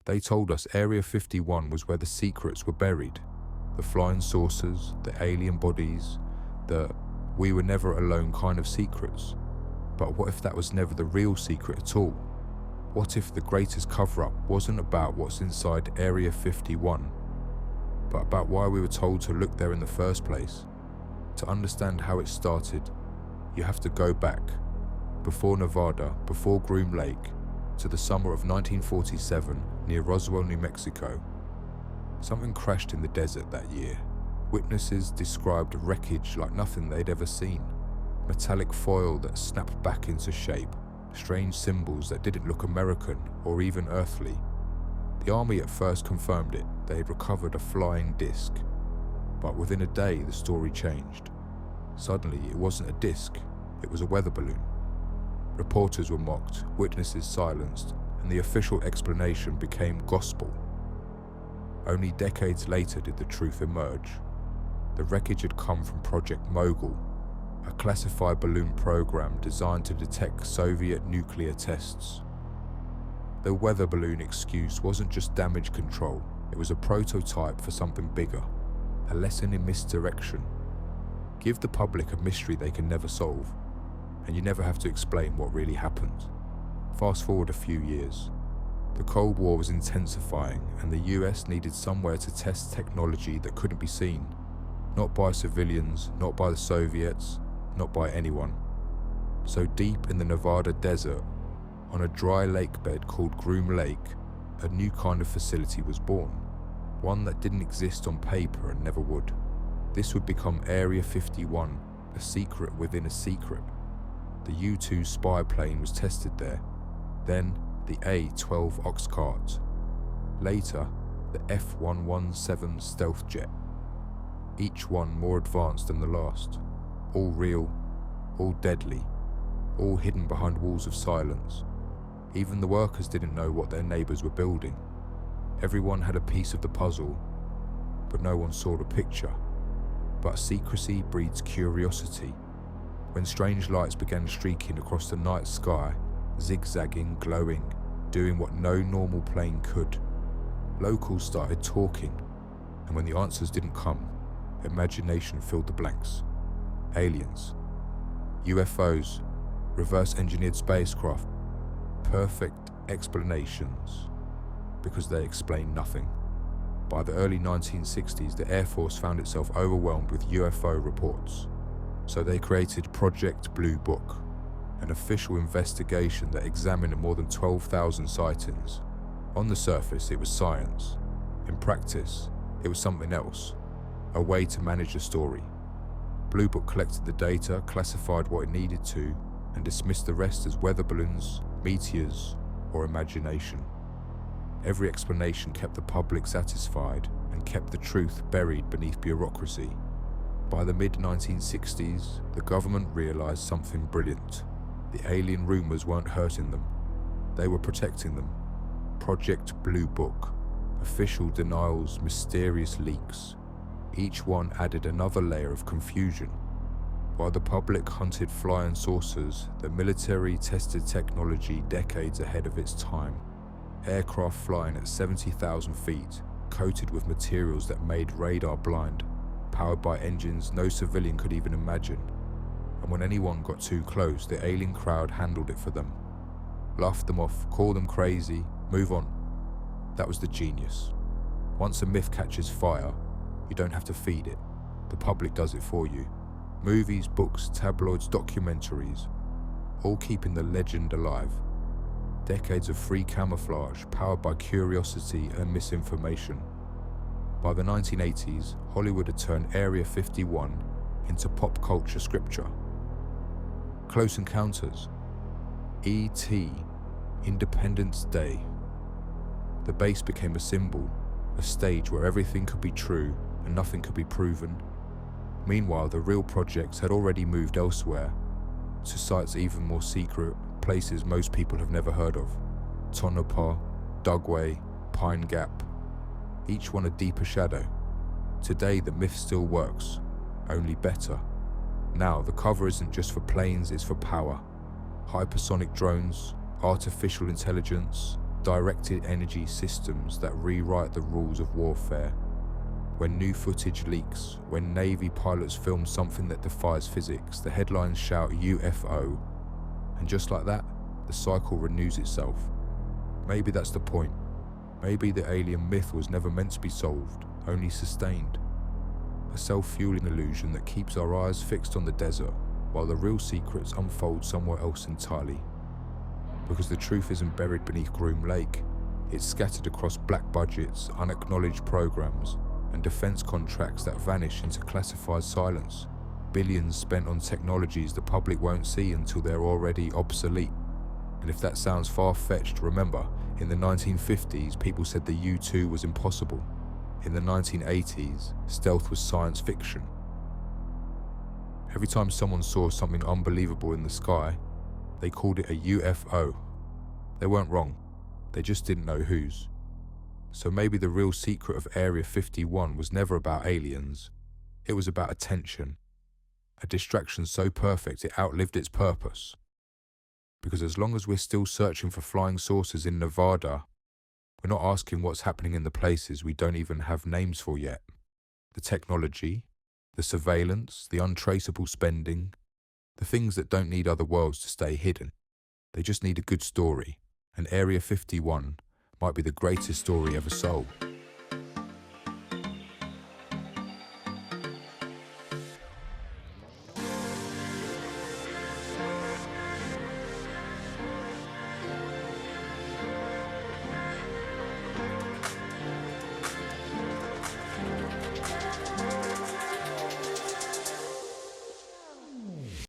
They told us Area 51 was where the secrets were buried. The flying saucers, the alien bodies, the we were never alone kind of secrets. But what if that was never the real secret at all? What if the greatest cover-up wasn't about what's inside Area 51, but about why we were told to look there in the first place? To understand how it started, you have to go back, before Nevada, before Groom Lake, to the summer of 1947 near Roswell, New Mexico. Something crashed in the desert that year. Witnesses described wreckage like nothing they'd ever seen. Metallic foil that snapped back into shape, strange symbols that didn't look American or even earthly. The army at first confirmed it, they had recovered a flying disc. But within a day the story changed. Suddenly it wasn't a disc, it was a weather balloon. Reporters were mocked, witnesses silenced, and the official explanation became gospel. Only decades later did the truth emerge. The wreckage had come from Project Mogul, a classified balloon program designed to detect Soviet nuclear tests. The weather balloon excuse wasn't just damage control, it was a prototype for something bigger, a lesson in misdirection. Give the public a mystery they can never solve, and you never have to explain what really happened. Fast forward a few years. The Cold War was intensifying, and the US needed somewhere to test technology that couldn't be seen. Not by civilians, not by the Soviets, not by anyone. So deep in the Nevada desert, on a dry lake bed called Groom Lake, a new kind of facility was born. One that didn't exist on paper and never would. This would become Area 51, a secret within a secret. The U-2 spy plane was tested there. Then the A-12 Oxcart. Later, the F-117 stealth jet. Each one more advanced than the last. All real, all deadly, all hidden behind walls of silence. Even the workers didn't know what their neighbors were building. Everyone had a piece of the puzzle, but no one saw the picture. But secrecy breeds curiosity. When strange lights began streaking across the night sky, zigzagging, glowing, doing what no normal plane could, locals started talking, and when the answers didn't come, imagination filled the blanks. Aliens, UFOs, reverse-engineered spacecraft, perfect explanations, because they explain nothing. By the early 1960s, the Air Force found itself overwhelmed with UFO reports, so they created Project Blue Book, an official investigation that examined more than 12,000 sightings. On the surface, it was science. In practice, it was something else, a way to manage the story. Blue Book collected the data, classified what it needed to, and dismissed the rest as weather balloons, meteors, or imagination. Every explanation kept the public satisfied and kept the truth buried beneath bureaucracy. By the mid-1960s, the government realized something brilliant. The alien rumors weren't hurting them, they were protecting them. Project Blue Book, official denials, mysterious leaks. Each one added another layer of confusion. While the public hunted flying saucers, the military tested technology decades ahead of its time. Aircraft flying at 70,000 feet, coated with materials that made radar blind, powered by engines no civilian could even imagine. And when anyone got too close, the alien crowd handled it for them. Laughed them off, called them crazy, move on. That was the genius. Once a myth catches fire, you don't have to feed it. The public does it for you. Movies, books, tabloids, documentaries, all keeping the legend alive. Decades of free camouflage powered by curiosity and misinformation. By the 1980s, Hollywood had turned Area 51 into pop culture scripture. Close Encounters, E.T., Independence Day. The base became a symbol, a stage where everything could be true and nothing could be proven. Meanwhile, the real projects had already moved elsewhere, to sites even more secret, places most people have never heard of. Tonopah, Dugway, Pine Gap, each one a deeper shadow. Today the myth still works, only better. Now the cover isn't just for planes, it's for power. Hypersonic drones, artificial intelligence, directed energy systems that rewrite the rules of warfare. When new footage leaks, when Navy pilots film something that defies physics, the headlines shout UFO, and just like that, the cycle renews itself. Maybe that's the point. Maybe the alien myth was never meant to be solved, only sustained. A self-fueling illusion that keeps our eyes fixed on the desert, while the real secrets unfold somewhere else entirely. Because the truth isn't buried beneath Groom Lake, it's scattered across black budgets, unacknowledged programs, and defense contracts that vanish into classified silence. Billions spent on technologies the public won't see until they're already obsolete. And if that sounds far-fetched, remember, in the 1950s, people said the U-2 was impossible. In the 1980s, stealth was science fiction. Every time someone saw something unbelievable in the sky, they called it a UFO. They weren't wrong, they just didn't know whose. So maybe the real secret of Area 51 was never about aliens. It was about attention. A distraction so perfect it outlived its purpose. Because as long as we're still searching for flying saucers in Nevada, we're not asking what's happening in the places we don't even have names for yet. The technology, the surveillance, the untraceable spending, the things that don't need other worlds to stay hidden. They just need a good story, and Area 51 might be the greatest story ever sold.